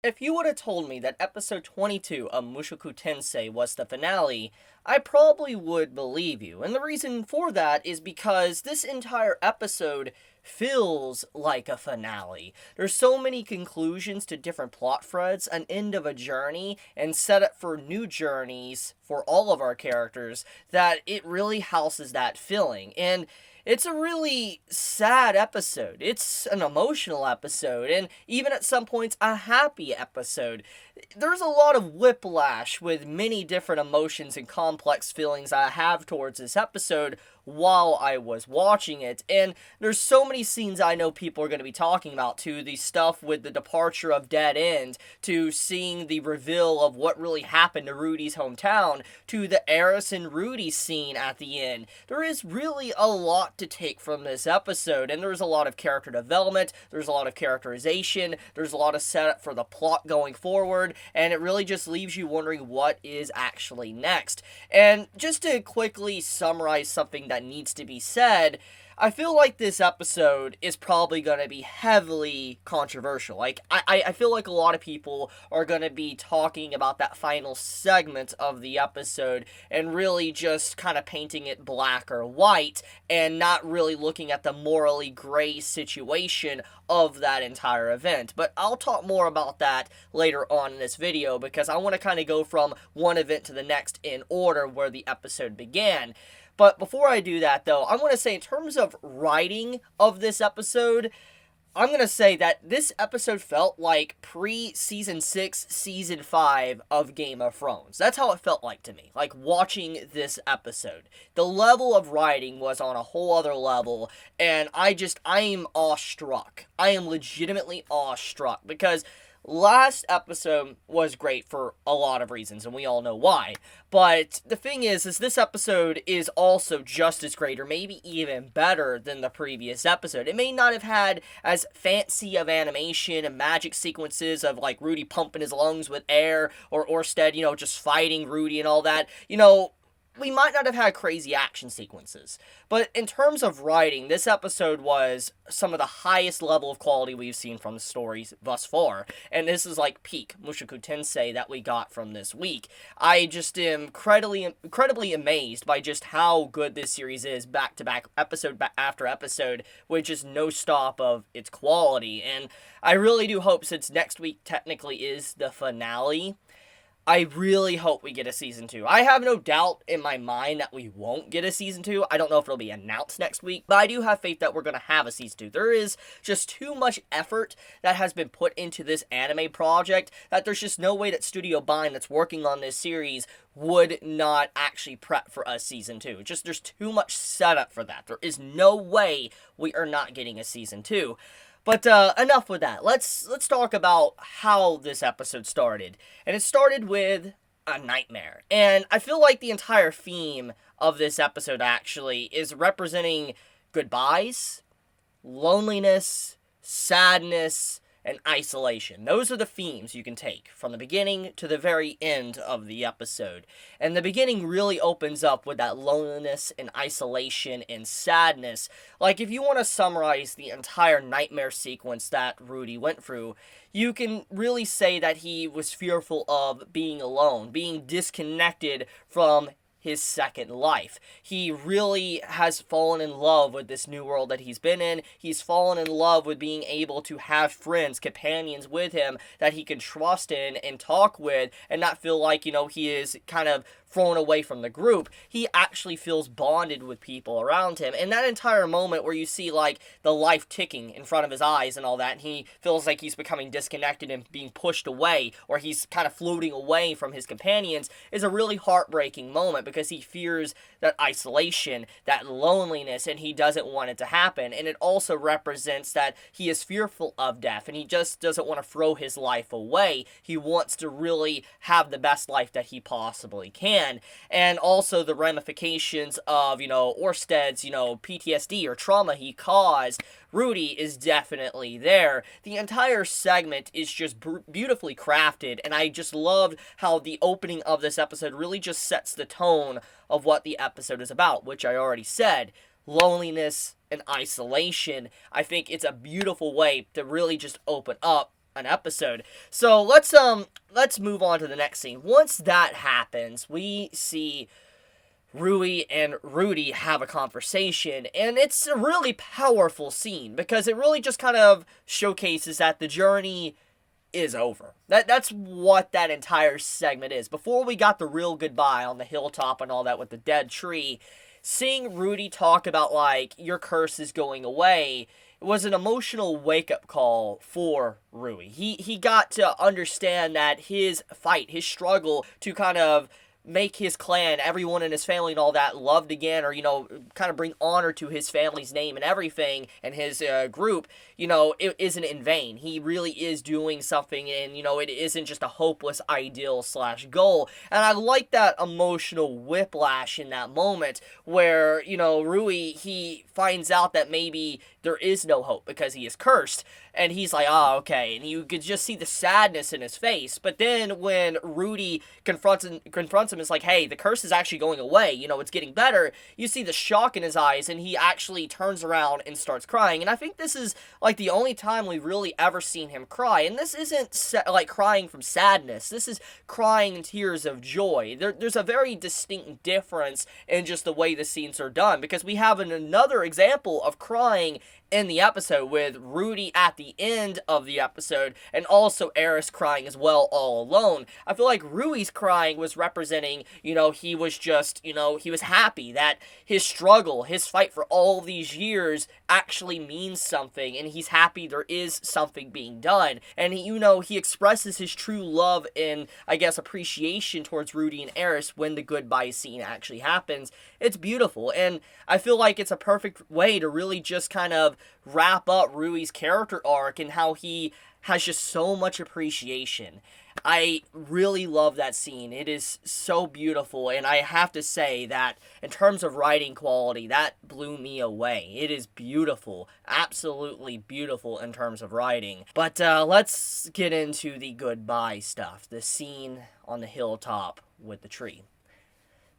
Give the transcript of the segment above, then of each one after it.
If you would have told me that episode 22 of Mushoku Tensei was the finale, I probably would believe you. And the reason for that is because this entire episode feels like a finale. There's so many conclusions to different plot threads, an end of a journey, and set up for new journeys for all of our characters that it really houses that feeling. And it's a really sad episode. It's an emotional episode, and even at some points, a happy episode. There's a lot of whiplash with many different emotions and complex feelings I have towards this episode while I was watching it, and there's so many scenes I know people are going to be talking about, to the stuff with the departure of Dead End, to seeing the reveal of what really happened to Rudy's hometown, to the Eris and Rudy scene at the end. There is really a lot to take from this episode, and there's a lot of character development, there's a lot of characterization, there's a lot of setup for the plot going forward, and it really just leaves you wondering what is actually next. And just to quickly summarize something that needs to be said, I feel like this episode is probably going to be heavily controversial. I feel like a lot of people are going to be talking about that final segment of the episode and really just kind of painting it black or white and not really looking at the morally gray situation of that entire event. But I'll talk more about that later on in this video because I want to kind of go from one event to the next in order where the episode began. But before I do that, though, I want to say in terms of writing of this episode, I'm going to say that this episode felt like pre-season 6, season 5 of Game of Thrones. That's how it felt like to me, like watching this episode. The level of writing was on a whole other level, and I am awestruck. I am legitimately awestruck because last episode was great for a lot of reasons, and we all know why. But the thing is this episode is also just as great, or maybe even better than the previous episode. It may not have had as fancy of animation and magic sequences of like Rudy pumping his lungs with air, or Orsted, just fighting Rudy and all that. We might not have had crazy action sequences, but in terms of writing, this episode was some of the highest level of quality we've seen from the stories thus far, and this is like peak Mushoku Tensei that we got from this week. I just am incredibly amazed by just how good this series is, back to back, episode after episode, with just no stop of its quality, and I really do hope, since next week technically is the finale, I really hope we get a season 2. I have no doubt in my mind that we won't get a season 2. I don't know if it'll be announced next week, but I do have faith that we're going to have a season 2. There is just too much effort that has been put into this anime project that there's just no way that Studio Bind, that's working on this series, would not actually prep for a season 2. Just there's too much setup for that. There is no way we are not getting a season 2. But enough with that. Let's talk about how this episode started. And it started with a nightmare. And I feel like the entire theme of this episode actually is representing goodbyes, loneliness, sadness, and isolation. Those are the themes you can take from the beginning to the very end of the episode. And the beginning really opens up with that loneliness and isolation and sadness. Like, if you want to summarize the entire nightmare sequence that Rudy went through, you can really say that he was fearful of being alone, being disconnected from his second life. He really has fallen in love with this new world that he's been in. He's fallen in love with being able to have friends, companions with him that he can trust in and talk with and not feel like, he is kind of thrown away from the group. He actually feels bonded with people around him. And that entire moment where you see like the life ticking in front of his eyes and all that, and he feels like he's becoming disconnected and being pushed away, or he's kind of floating away from his companions, is a really heartbreaking moment because he fears that isolation, that loneliness, and he doesn't want it to happen. And it also represents that he is fearful of death, and he just doesn't want to throw his life away. He wants to really have the best life that he possibly can. And also the ramifications of, Orsted's, PTSD or trauma he caused. Rudy is definitely there. The entire segment is just beautifully crafted, and I just loved how the opening of this episode really just sets the tone of what the episode is about, which I already said. Loneliness and isolation. I think it's a beautiful way to really just open up an episode. So let's move on to the next scene. Once that happens, we see Rui and Rudy have a conversation, and it's a really powerful scene because it really just kind of showcases that the journey is over. That's what that entire segment is. Before we got the real goodbye on the hilltop and all that with the dead tree, seeing Rudy talk about, like, your curse is going away, it was an emotional wake-up call for Rui. He got to understand that his fight, his struggle to kind of make his clan, everyone in his family and all that, loved again, or, kind of bring honor to his family's name and everything, and his group, it isn't in vain. He really is doing something, and, it isn't just a hopeless ideal / goal. And I like that emotional whiplash in that moment, where, Rui, he finds out that maybe there is no hope because he is cursed, and he's like, oh, okay, and you could just see the sadness in his face. But then when Rudy confronts him, it's like, hey, the curse is actually going away, it's getting better, you see the shock in his eyes, and he actually turns around and starts crying. And I think this is, like, the only time we've really ever seen him cry, and this isn't, like, crying from sadness, this is crying in tears of joy. There's a very distinct difference in just the way the scenes are done, because we have another example of crying in the episode with Rudy at the end of the episode, and also Eris crying as well all alone. I feel like Rui's crying was representing, he was just, he was happy that his struggle, his fight for all these years actually means something, and he's happy there is something being done. And he expresses his true love and, I guess, appreciation towards Rudy and Eris when the goodbye scene actually happens. It's beautiful, and I feel like it's a perfect way to really just kind of wrap up Rui's character arc and how he has just so much appreciation. I really love that scene. It is so beautiful, and I have to say that in terms of writing quality, that blew me away. It is beautiful, absolutely beautiful in terms of writing. But let's get into the goodbye stuff, the scene on the hilltop with the tree.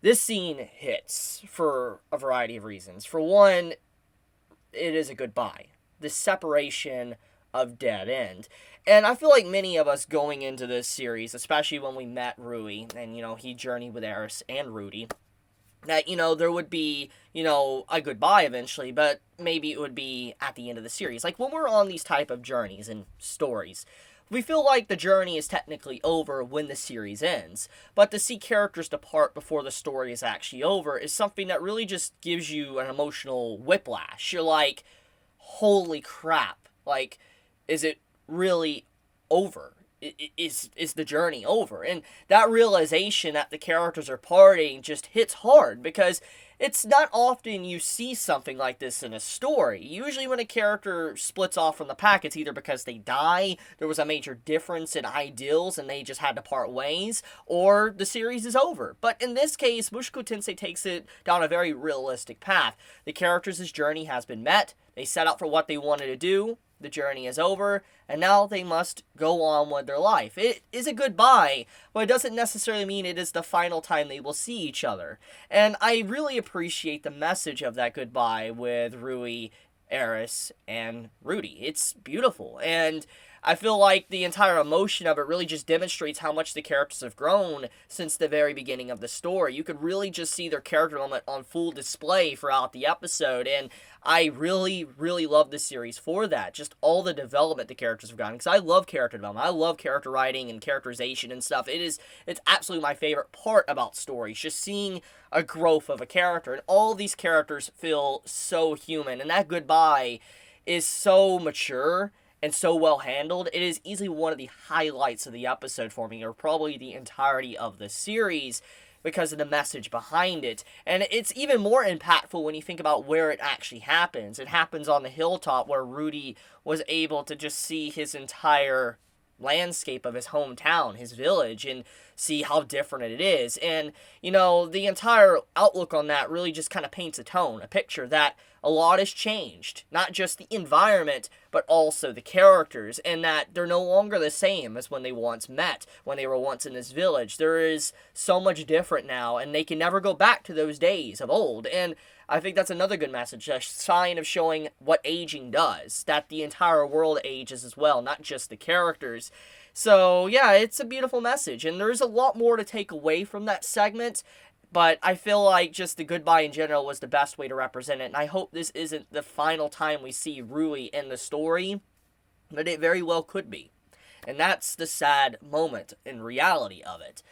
This scene hits for a variety of reasons. For one, it is a goodbye. The separation of Dead End. And I feel like many of us going into this series, especially when we met Rui, and, he journeyed with Eris and Rudy, that, there would be, a goodbye eventually, but maybe it would be at the end of the series. Like, when we're on these type of journeys and stories, we feel like the journey is technically over when the series ends, but to see characters depart before the story is actually over is something that really just gives you an emotional whiplash. You're like, holy crap, like, is it really over? Is the journey over? And that realization that the characters are parting just hits hard, because it's not often you see something like this in a story. Usually when a character splits off from the pack, it's either because they die, there was a major difference in ideals, and they just had to part ways, or the series is over. But in this case, Mushoku Tensei takes it down a very realistic path. The characters' journey has been met, they set out for what they wanted to do, the journey is over, and now they must go on with their life. It is a goodbye, but it doesn't necessarily mean it is the final time they will see each other. And I really appreciate the message of that goodbye with Rui, Eris, and Rudy. It's beautiful, and I feel like the entire emotion of it really just demonstrates how much the characters have grown since the very beginning of the story. You could really just see their character development on full display throughout the episode, and I really, really love this series for that. Just all the development the characters have gotten, because I love character development. I love character writing and characterization and stuff. It's absolutely my favorite part about stories, just seeing a growth of a character, and all these characters feel so human, and that goodbye is so mature and so well handled. It is easily one of the highlights of the episode for me, or probably the entirety of the series, because of the message behind it. And it's even more impactful when you think about where it actually happens. It happens on the hilltop, where Rudy was able to just see his entire landscape of his hometown, his village, and see how different it is. And, the entire outlook on that really just kind of paints a tone, a picture that a lot has changed. Not just the environment, but also the characters, and that they're no longer the same as when they once met, when they were once in this village. There is so much different now, and they can never go back to those days of old. And I think that's another good message, a sign of showing what aging does, that the entire world ages as well, not just the characters. So, yeah, it's a beautiful message, and there's a lot more to take away from that segment, but I feel like just the goodbye in general was the best way to represent it, and I hope this isn't the final time we see Rui in the story, but it very well could be. And that's the sad moment in reality of it.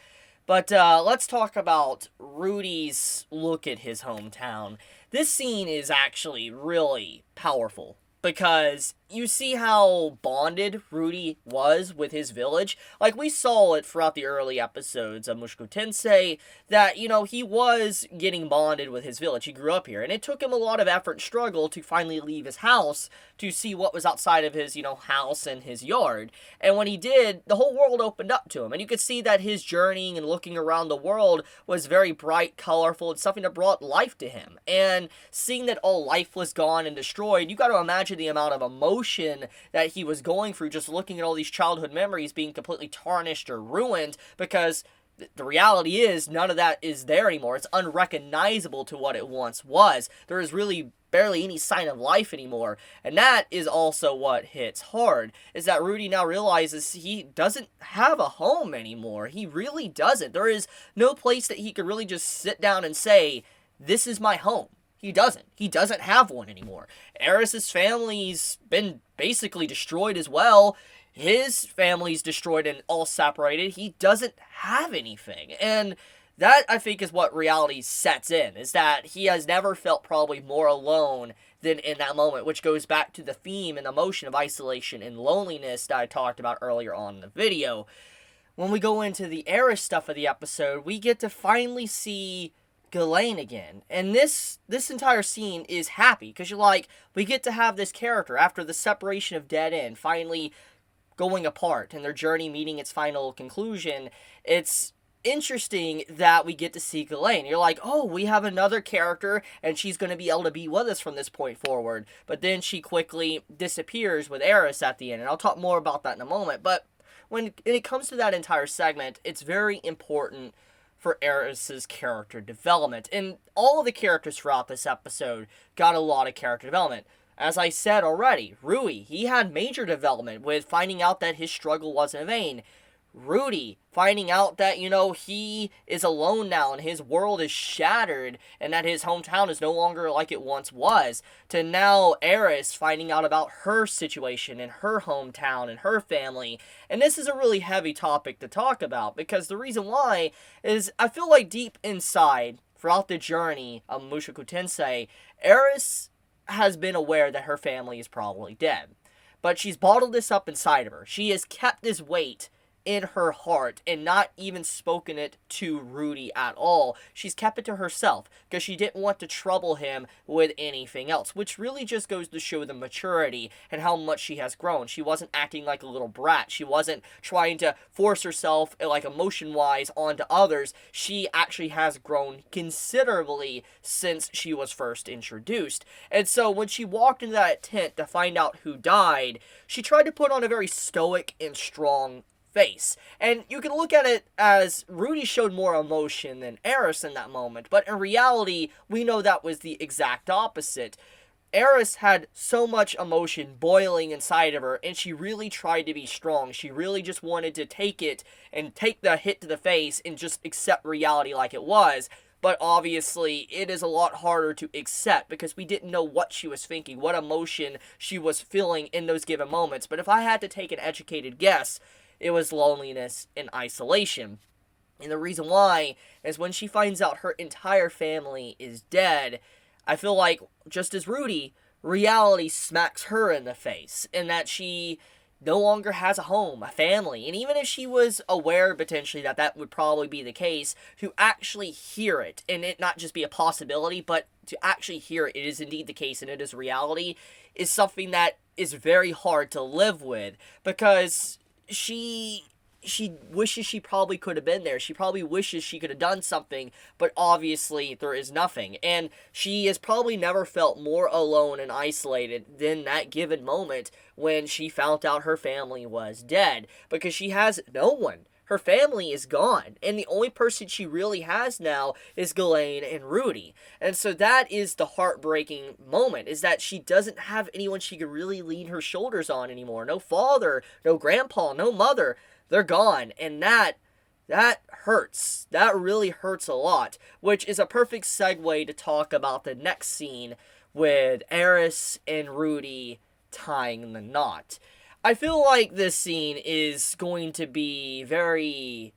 But let's talk about Rudy's look at his hometown. This scene is actually really powerful, because you see how bonded Rudy was with his village. Like, we saw it throughout the early episodes of Mushoku Tensei, that, he was getting bonded with his village. He grew up here, and it took him a lot of effort and struggle to finally leave his house to see what was outside of his, house and his yard. And when he did, the whole world opened up to him, and you could see that his journeying and looking around the world was very bright, colorful, and something that brought life to him. And seeing that all life was gone and destroyed, you got to imagine the amount of emotion that he was going through just looking at all these childhood memories being completely tarnished or ruined, because the reality is none of that is there anymore. It's unrecognizable to what it once was. There is really barely any sign of life anymore. And that is also what hits hard, is that Rudy now realizes he doesn't have a home anymore. He really doesn't. There is no place that he could really just sit down and say, this is my home. He doesn't. He doesn't have one anymore. Eris's family's been basically destroyed as well. His family's destroyed and all separated. He doesn't have anything. And that, I think, is what reality sets in, is that he has never felt probably more alone than in that moment, which goes back to the theme and emotion of isolation and loneliness that I talked about earlier on in the video. When we go into the Eris stuff of the episode, we get to finally see Ghislaine again, and this entire scene is happy, because you're like, we get to have this character after the separation of Dead End finally going apart and their journey meeting its final conclusion. It's interesting that we get to see Ghislaine. You're like, oh, we have another character, and she's going to be able to be with us from this point forward. But then she quickly disappears with Eris at the end, and I'll talk more about that in a moment. But when it comes to that entire segment, it's very important for Eris's character development. And all of the characters throughout this episode got a lot of character development. As I said already, Rui, he had major development with finding out that his struggle wasn't in vain. Rudy, finding out that, he is alone now and his world is shattered and that his hometown is no longer like it once was. To now Eris finding out about her situation and her hometown and her family. And this is a really heavy topic to talk about, because the reason why is I feel like deep inside, throughout the journey of Mushoku Tensei, Eris has been aware that her family is probably dead. But she's bottled this up inside of her. She has kept this weight in her heart and not even spoken it to Rudy at all. She's kept it to herself because she didn't want to trouble him with anything else, which really just goes to show the maturity and how much she has grown. She wasn't acting like a little brat. She wasn't trying to force herself, like, emotion-wise onto others. She actually has grown considerably since she was first introduced. And so when she walked into that tent to find out who died, she tried to put on a very stoic and strong face. And you can look at it as Rudy showed more emotion than Eris in that moment, but in reality, we know that was the exact opposite. Eris had so much emotion boiling inside of her, and she really tried to be strong. She really just wanted to take it and take the hit to the face and just accept reality like it was. But obviously, it is a lot harder to accept because we didn't know what she was thinking, what emotion she was feeling in those given moments. But if I had to take an educated guess, it was loneliness and isolation. And the reason why is when she finds out her entire family is dead, I feel like, just as Rudy, reality smacks her in the face, and that she no longer has a home, a family. And even if she was aware potentially that that would probably be the case, to actually hear it, and it not just be a possibility, but to actually hear it is indeed the case and it is reality, is something that is very hard to live with, because she she wishes she probably could have been there. She probably wishes she could have done something, but obviously there is nothing. And she has probably never felt more alone and isolated than that given moment when she found out her family was dead, because she has no one. Her family is gone, and the only person she really has now is Ghislaine and Rudy. And so that is the heartbreaking moment, is that she doesn't have anyone she could really lean her shoulders on anymore. No father, no grandpa, no mother. They're gone, and that hurts. That really hurts a lot, which is a perfect segue to talk about the next scene with Eris and Rudy tying the knot. I feel like this scene is going to be very,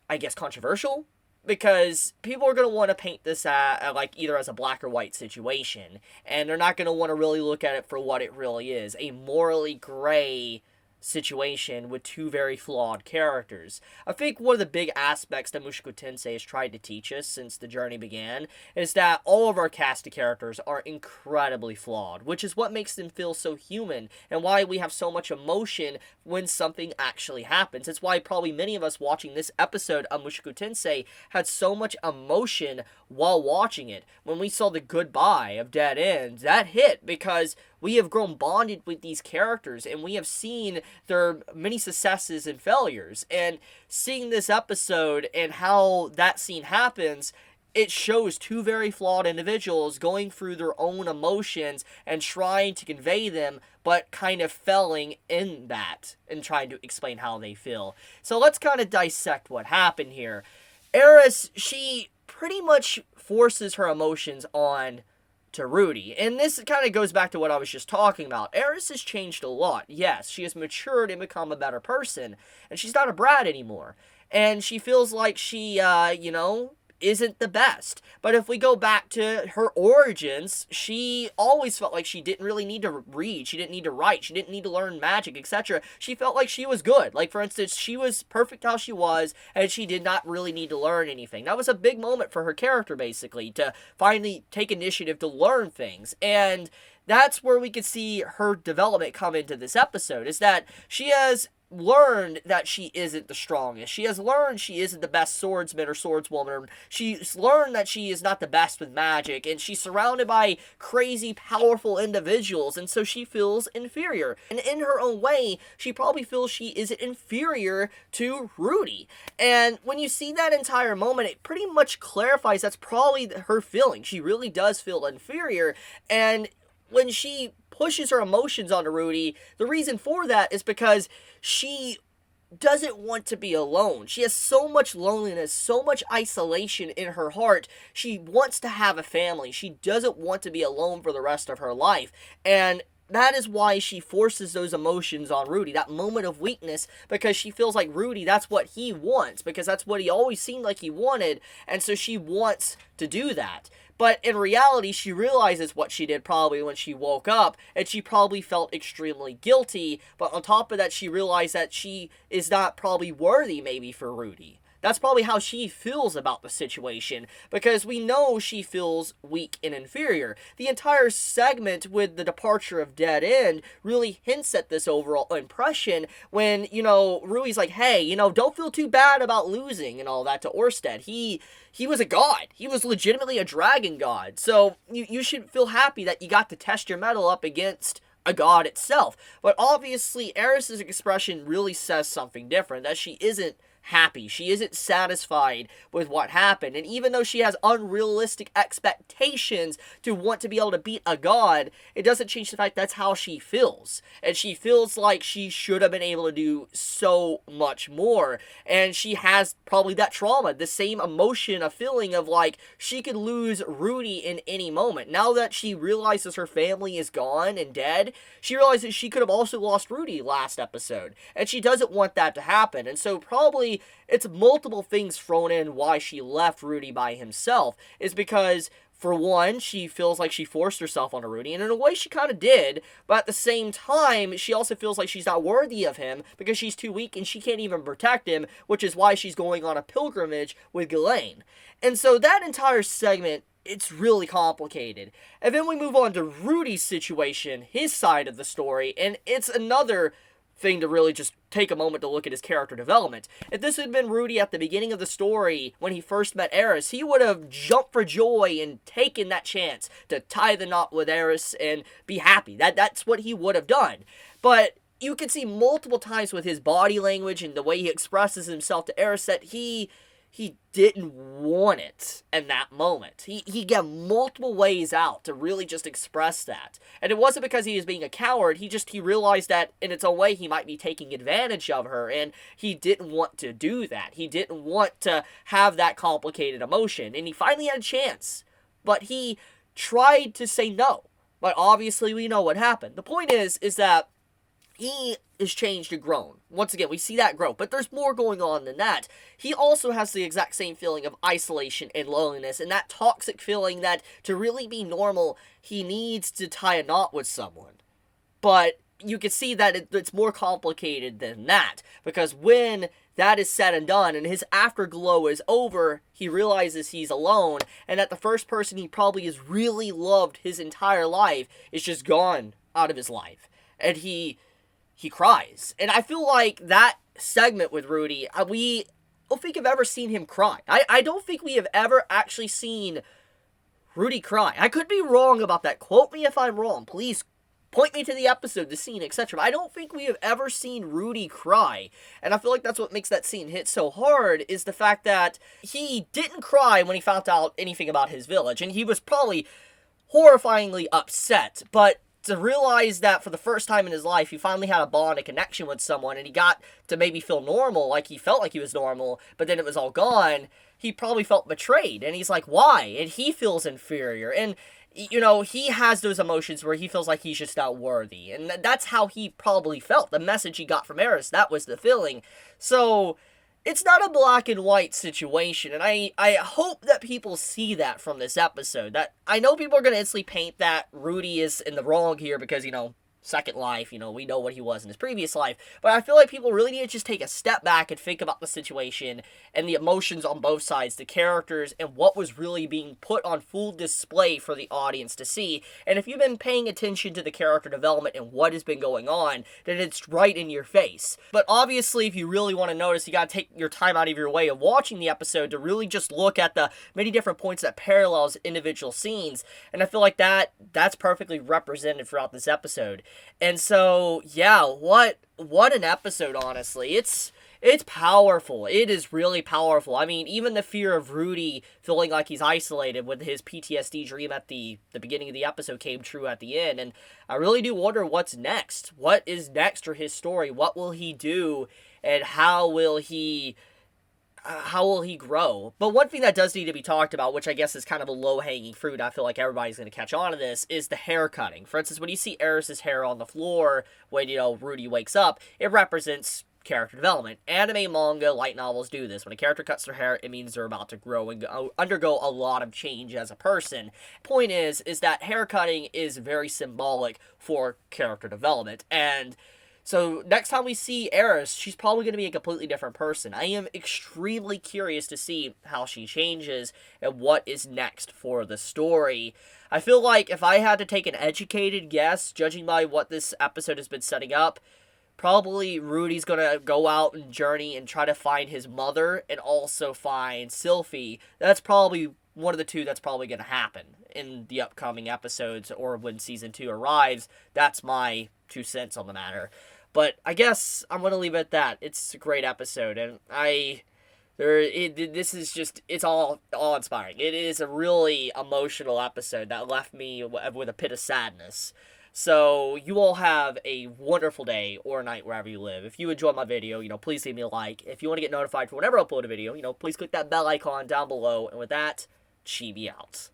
I guess, controversial, because people are going to want to paint this like either as a black or white situation, and they're not going to want to really look at it for what it really is, a morally gray situation with two very flawed characters. I think one of the big aspects that Mushoku Tensei has tried to teach us since the journey began is that all of our cast of characters are incredibly flawed, which is what makes them feel so human, and why we have so much emotion when something actually happens. It's why probably many of us watching this episode of Mushoku Tensei had so much emotion while watching it. When we saw the goodbye of Dead End, that hit, because we have grown bonded with these characters, and we have seen their many successes and failures. And seeing this episode and how that scene happens, it shows two very flawed individuals going through their own emotions and trying to convey them, but kind of failing in that and trying to explain how they feel. So let's kind of dissect what happened here. Eris, she pretty much forces her emotions on to Rudy. And this kind of goes back to what I was just talking about. Eris has changed a lot. Yes, she has matured and become a better person. And she's not a brat anymore. And she feels like she, isn't the best. But if we go back to her origins, she always felt like she didn't really need to read, she didn't need to write, she didn't need to learn magic, etc. She felt like she was good. Like, for instance, she was perfect how she was, and she did not really need to learn anything. That was a big moment for her character, basically, to finally take initiative to learn things. And that's where we could see her development come into this episode, is that she has learned that she isn't the strongest. She has learned she isn't the best swordsman or swordswoman. She's learned that she is not the best with magic, and she's surrounded by crazy, powerful individuals, and so she feels inferior. And in her own way, she probably feels she is inferior to Rudy. And when you see that entire moment, it pretty much clarifies that's probably her feeling. She really does feel inferior, and when she pushes her emotions onto Rudy, the reason for that is because she doesn't want to be alone. She has so much loneliness, so much isolation in her heart. She wants to have a family. She doesn't want to be alone for the rest of her life. And that is why she forces those emotions on Rudy, that moment of weakness, because she feels like Rudy, that's what he wants, because that's what he always seemed like he wanted, and so she wants to do that. But in reality, she realizes what she did probably when she woke up, and she probably felt extremely guilty, but on top of that, she realized that she is not probably worthy maybe for Rudy. That's probably how she feels about the situation, because we know she feels weak and inferior. The entire segment with the departure of Dead End really hints at this overall impression when, Rui's like, hey, don't feel too bad about losing and all that to Orsted. He was a god. He was legitimately a dragon god. So you should feel happy that you got to test your mettle up against a god itself. But obviously, Eris's expression really says something different, that she isn't happy. She isn't satisfied with what happened. And even though she has unrealistic expectations to want to be able to beat a god, it doesn't change the fact that's how she feels. And she feels like she should have been able to do so much more. And she has probably that trauma, the same emotion, a feeling of like she could lose Rudy in any moment. Now that she realizes her family is gone and dead, she realizes she could have also lost Rudy last episode. And she doesn't want that to happen. And so probably it's multiple things thrown in why she left Rudy by himself, is because, for one, she feels like she forced herself onto Rudy, and in a way she kind of did, but at the same time, she also feels like she's not worthy of him because she's too weak and she can't even protect him, which is why she's going on a pilgrimage with Ghislaine. And so that entire segment, it's really complicated. And then we move on to Rudy's situation, his side of the story, and it's another thing to really just take a moment to look at his character development. If this had been Rudy at the beginning of the story, when he first met Eris, he would have jumped for joy and taken that chance to tie the knot with Eris and be happy. That's what he would have done. But you can see multiple times with his body language and the way he expresses himself to Eris that he didn't want it in that moment. He got multiple ways out to really just express that. And it wasn't because he was being a coward, he realized that in its own way he might be taking advantage of her, and he didn't want to do that. He didn't want to have that complicated emotion, and he finally had a chance. But he tried to say no. But obviously we know what happened. The point is that he is changed and grown. Once again, we see that growth, but there's more going on than that. He also has the exact same feeling of isolation and loneliness, and that toxic feeling that to really be normal, he needs to tie a knot with someone. But you can see that it's more complicated than that, because when that is said and done, and his afterglow is over, he realizes he's alone, and that the first person he probably has really loved his entire life is just gone out of his life. And he cries. And I feel like that segment with Rudy, we don't think I've ever seen him cry. I don't think we have ever actually seen Rudy cry. I could be wrong about that. Quote me if I'm wrong. Please point me to the episode, the scene, etc. But I don't think we have ever seen Rudy cry. And I feel like that's what makes that scene hit so hard, is the fact that he didn't cry when he found out anything about his village. And he was probably horrifyingly upset. But to realize that for the first time in his life, he finally had a bond, a connection with someone, and he got to maybe feel normal, like he felt like he was normal, but then it was all gone, he probably felt betrayed, and he's like, why? And he feels inferior, and, you know, he has those emotions where he feels like he's just not worthy, and that's how he probably felt. The message he got from Eris, that was the feeling. So it's not a black and white situation, and I hope that people see that from this episode. That I know people are going to instantly paint that Rudy is in the wrong here because, you know, Second Life, you know, we know what he was in his previous life, but I feel like people really need to just take a step back and think about the situation and the emotions on both sides, the characters, and what was really being put on full display for the audience to see. And if you've been paying attention to the character development and what has been going on, then it's right in your face. But obviously, if you really want to notice, you got to take your time out of your way of watching the episode to really just look at the many different points that parallels individual scenes, and I feel like that's perfectly represented throughout this episode. And so, yeah, what an episode, honestly. It's powerful. It is really powerful. I mean, even the fear of Rudy feeling like he's isolated with his PTSD dream at the beginning of the episode came true at the end. And I really do wonder what's next. What is next for his story? What will he do? And how will he grow? But one thing that does need to be talked about, which I guess is kind of a low-hanging fruit, I feel like everybody's going to catch on to this, is the hair cutting. For instance, when you see Eris's hair on the floor when, you know, Rudy wakes up, it represents character development. Anime, manga, light novels do this. When a character cuts their hair, it means they're about to grow and undergo a lot of change as a person. Point is that hair cutting is very symbolic for character development. And so next time we see Eris, she's probably going to be a completely different person. I am extremely curious to see how she changes and what is next for the story. I feel like if I had to take an educated guess, judging by what this episode has been setting up, probably Rudy's going to go out and journey and try to find his mother and also find Sylphie. That's probably one of the two that's probably going to happen in the upcoming episodes or when season 2 arrives. That's my 2 cents on the matter. But I guess I'm going to leave it at that. It's a great episode, and this is just, it's all inspiring. It is a really emotional episode that left me with a pit of sadness. So you all have a wonderful day or night wherever you live. If you enjoyed my video, you know, please leave me a like. If you want to get notified for whenever I upload a video, you know, please click that bell icon down below. And with that, Chibi out.